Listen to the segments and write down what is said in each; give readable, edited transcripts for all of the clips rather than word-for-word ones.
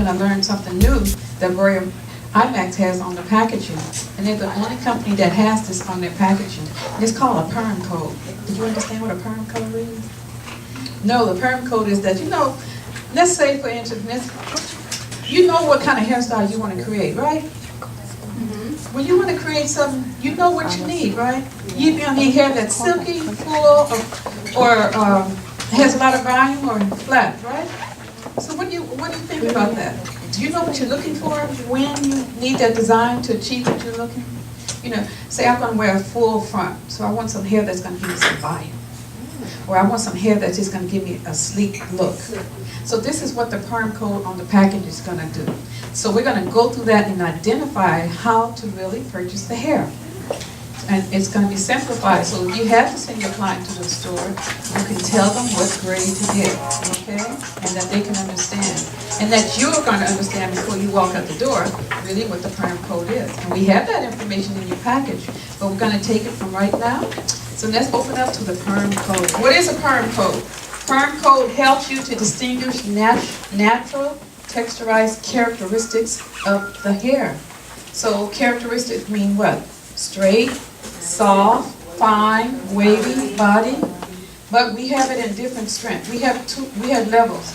going to learn something new that Royal Imex has on the packaging. And they're the only company that has this on their packaging. It's called a perm code. Do you understand what a perm code is? No, the perm code is that, you know, let's say for instance, you know what kind of hairstyle you want to create, right? When you want to create something, you know what you need, right? You need hair that's silky, full, or has a lot of volume, or flat, right? So what do you think about that? Do you know what you're looking for when you need that design to achieve what you're looking? You know, say I'm going to wear a full front, so I want some hair that's going to give me some volume. Or I want some hair that's just going to give me a sleek look. So this is what the perm code on the package is going to do. So we're going to go through that and identify how to really purchase the hair. And it's going to be simplified. So if you have to send your client to the store, you can tell them what grade to get, okay? And that they can understand. And that you're going to understand before you walk out the door really what the perm code is. And we have that information in your package, but we're going to take it from right now. So let's open up to the perm code. What is a perm code? Perm code helps you to distinguish natural texturized characteristics of the hair. So characteristics mean what? Straight, soft, fine, wavy, body. But we have it in different strength. We have levels,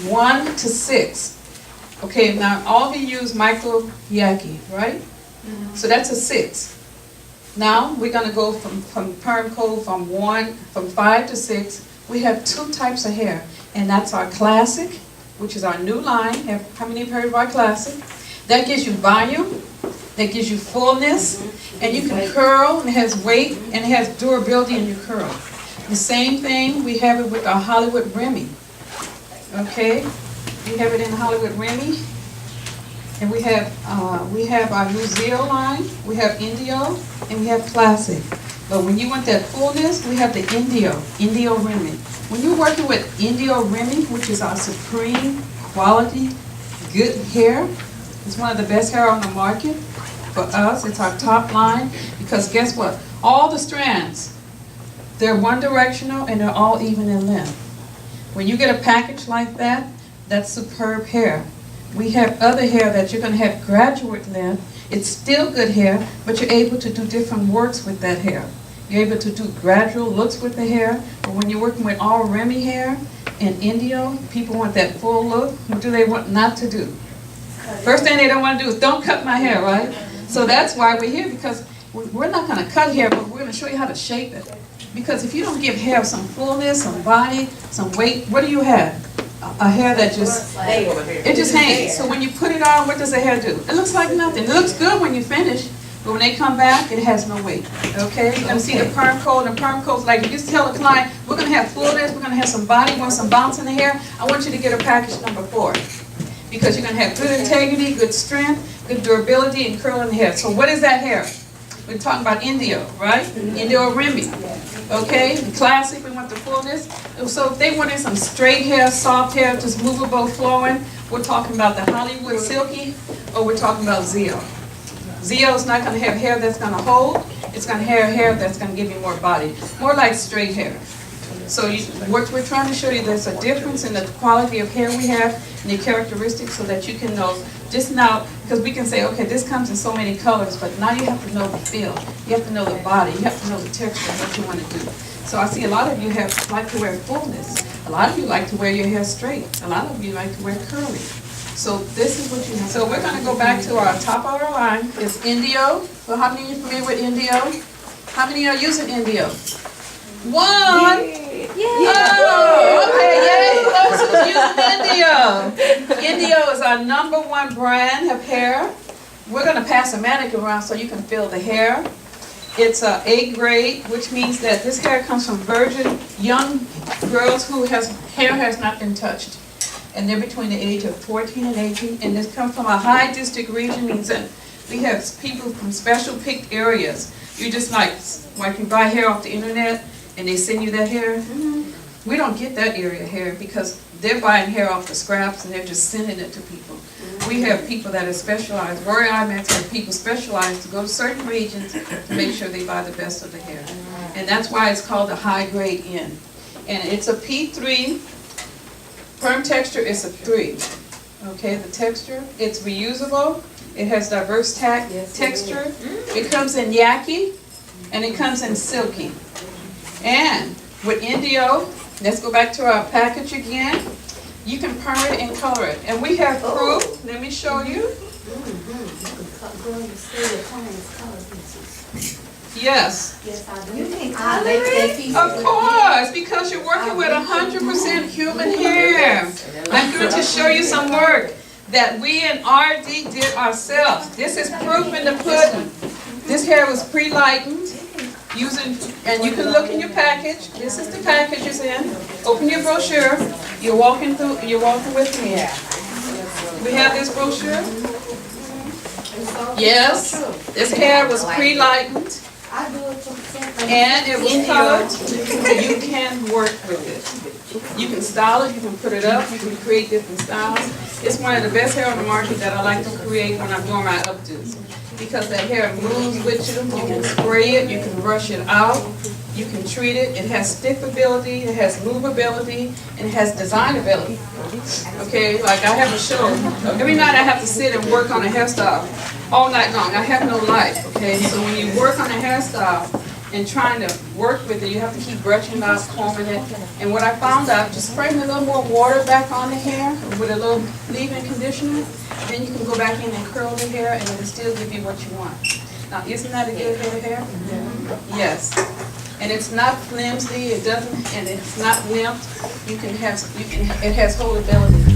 1 to 6. Okay, now all of you use micro yaki, right? So that's a 6. Now we're going to go from perm code from 5 to 6. We have 2 types of hair, and that's our classic, which is our new line. How many have heard of our classic? That gives you volume, that gives you fullness, and you can curl, and it has weight, and it has durability in your curl. The same thing, we have it with our Hollywood Remy. Okay, we have it in Hollywood Remy. And we have our New Zeal line, we have Indio, and we have Classic. But when you want that fullness, we have the Indio Remy. When you're working with Indio Remy, which is our supreme quality, good hair, it's one of the best hair on the market. For us, it's our top line, because guess what? All the strands, they're one directional and they're all even in length. When you get a package like that, that's superb hair. We have other hair that you're going to have graduate length. It's still good hair, but you're able to do different works with that hair. You're able to do gradual looks with the hair. But when you're working with all Remy hair and Indio, people want that full look. What do they want not to do? First thing they don't want to do is don't cut my hair, right? So that's why we're here, because we're not going to cut hair, but we're going to show you how to shape it. Because if you don't give hair some fullness, some body, some weight, what do you have? A hair that just, it just hangs. So when you put it on, what does the hair do? It looks like nothing. It looks good when you finish, but when they come back, it has no weight. Okay? You're going to see the perm code. And the perm code's like, you just tell the client, we're going to have fullness, we're going to have some body, want some bounce in the hair. I want you to get a package number 4. Because you're going to have good integrity, good strength, good durability, and curl in the hair. So what is that hair? We're talking about Indio, right? Indio Remy. Okay? The classic, we want the fullness. So if they wanted some straight hair, soft hair, just movable, flowing, we're talking about the Hollywood Silky, or we're talking about Zio. Zio is not going to have hair that's going to hold. It's going to have hair that's going to give you more body. More like straight hair. So what we're trying to show you, there's a difference in the quality of hair we have and the characteristics, so that you can know just now, because we can say, okay, this comes in so many colors, but now you have to know the feel. You have to know the body. You have to know the texture of what you want to do. So I see a lot of you like to wear fullness. A lot of you like to wear your hair straight. A lot of you like to wear curly. So this is what you have. So we're going to go back to our top of our line. It's Indio. So how many of you are familiar with Indio? How many are using Indio? 1. Oh, okay, yay, those who's using Indio. Indio is our #1 brand of hair. We're going to pass a mannequin around so you can feel the hair. It's A grade, which means that this hair comes from virgin young girls who hair has not been touched. And they're between the age of 14 and 18. And this comes from a high district region, means that we have people from special picked areas. You just like you buy hair off the internet, and they send you that hair. We don't get that area hair because they're buying hair off the scraps and they're just sending it to people. We have people that are specialized. Royal Imex have people specialized to go to certain regions to make sure they buy the best of the hair. And that's why it's called the high grade N. And it's a P3. Perm texture is a 3. Okay, the texture, it's reusable. It has diverse texture. It comes in yaki, and it comes in silky. And with Indio, let's go back to our package again. You can perm it and color it. And we have proof. Let me show you. Yes. Yes, I do. You can color it? Of course, because you're working with 100% human hair. I'm going to show you some work that we in RD did ourselves. This is proof in the pudding. This hair was pre-lightened using, and you can look in your package. This is the package it's in. Open your brochure. You're walking with me. We have this brochure. Yes, this hair was pre-lightened. And it was colored, so you can work with it. You can style it, you can put it up, you can create different styles. It's one of the best hair on the market that I like to create when I'm doing my updos. Because that hair moves with you, you can spray it, you can brush it out, you can treat it. It has stiffability, it has movability, and it has designability. Okay, like I have a show. Every night I have to sit and work on a hairstyle all night long. I have no life, okay? So when you work on a hairstyle and trying to work with it, you have to keep brushing it out, combing it. And what I found out, just spraying a little more water back on the hair with a little leave-in conditioner, then you can go back in and curl the hair and it'll still give you what you want. Now, isn't that a good head of hair? Yes. And it's not flimsy, it doesn't, and it's not limped. It has holdability.